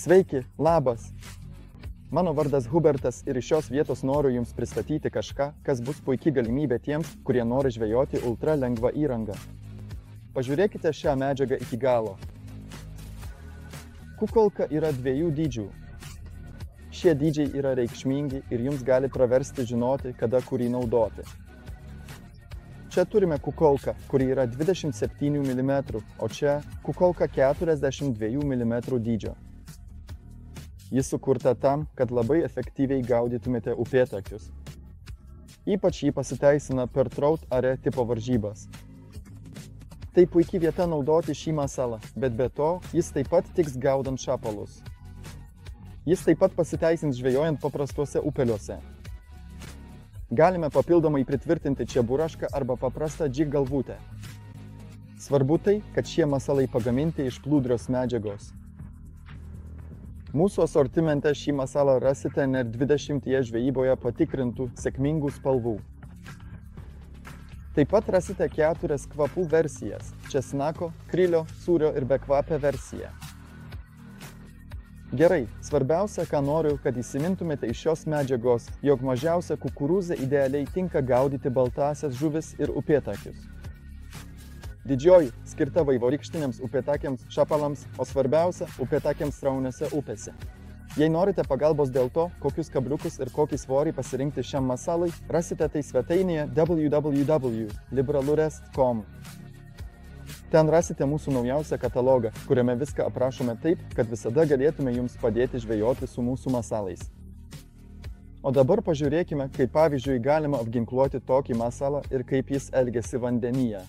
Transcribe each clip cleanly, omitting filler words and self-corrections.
Sveiki, labas. Mano vardas Hubertas ir iš šios vietos noriu Jums pristatyti kažką, kas bus puikiai galimybė tiems, kurie nori žvejoti ultra lengvą įrangą. Pažiūrėkite šią medžiagą iki galo. Kukolka yra dviejų dydžių. Šie dydžiai yra reikšmingi ir Jums gali praversti žinoti, kada kurį naudoti. Čia turime kukolką, kuri yra 27 mm, o čia kukolka 42 mm dydžio. Jis sukurta tam, kad labai efektyviai gaudytumėte upėtakius. Ypač jį pasiteisina per trout are tipo varžybas. Tai puikiai vieta naudoti šį masalą, bet be to jis taip pat tiks gaudant šapalus. Jis taip pat pasiteisins žvejojant paprastuose upeliuose. Galime papildomai pritvirtinti čia burašką arba paprastą džig galvutę. Svarbu tai, kad šie masalai pagaminti iš plūdrios medžiagos. Mūsų asortimente šį masalą rasite net 20 žvejyboje patikrintų sėkmingų spalvų. Taip pat rasite 4 kvapų versijas – česnako, krilio, sūrio ir bekvapę versiją. Gerai, svarbiausia, ką noriu, kad įsimintumėte iš šios medžiagos, jog mažiausia kukurūzė idealiai tinka gaudyti baltasias žuvis ir upėtakius. Didžioji skirta vaivorykštiniams upėtakiams, šapalams, o svarbiausia – upėtakiams srauniose upėse. Jei norite pagalbos dėl to, kokius kabliukus ir kokį svorį pasirinkti šiam masalai, rasite tai svetainėje www.libralures.com. Ten rasite mūsų naujausią katalogą, kuriame viską aprašome taip, kad visada galėtume Jums padėti žvejoti su mūsų masalais. O dabar pažiūrėkime, kaip pavyzdžiui galima apginkluoti tokį masalą ir kaip jis elgiasi vandenyje.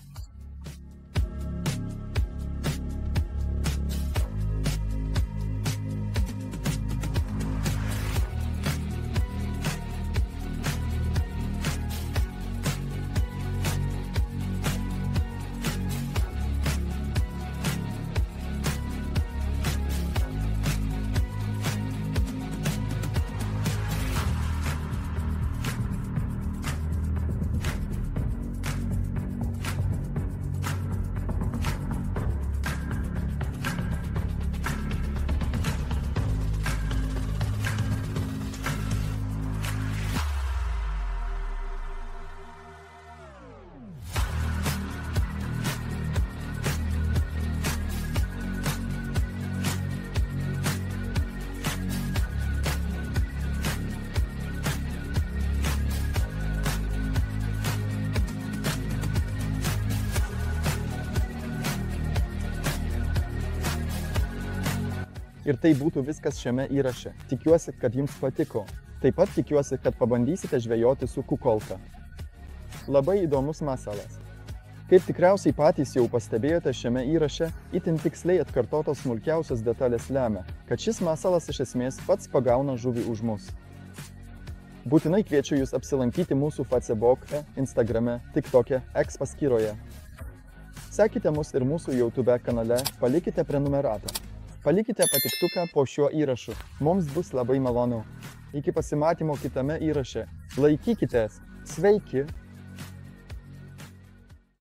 Ir tai būtų viskas šiame įraše. Tikiuosi, kad Jums patiko. Taip pat tikiuosi, kad pabandysite žvejoti su kukolka. Labai įdomus masalas. Kaip tikriausiai patys jau pastebėjote šiame įraše, itin tiksliai atkartotos smulkiausios detalės lemia, kad šis masalas iš esmės pats pagauna žuvį už mus. Būtinai kviečiu Jūs apsilankyti mūsų Facebook'e, Instagram'e, TikTok'e, X paskyroje. Sekite mus ir mūsų YouTube kanale, palikite prenumeratą. Palikite patiktuką po šiuo įrašu. Mums bus labai malonu. Iki pasimatymo kitame įraše. Laikykitės. Sveiki!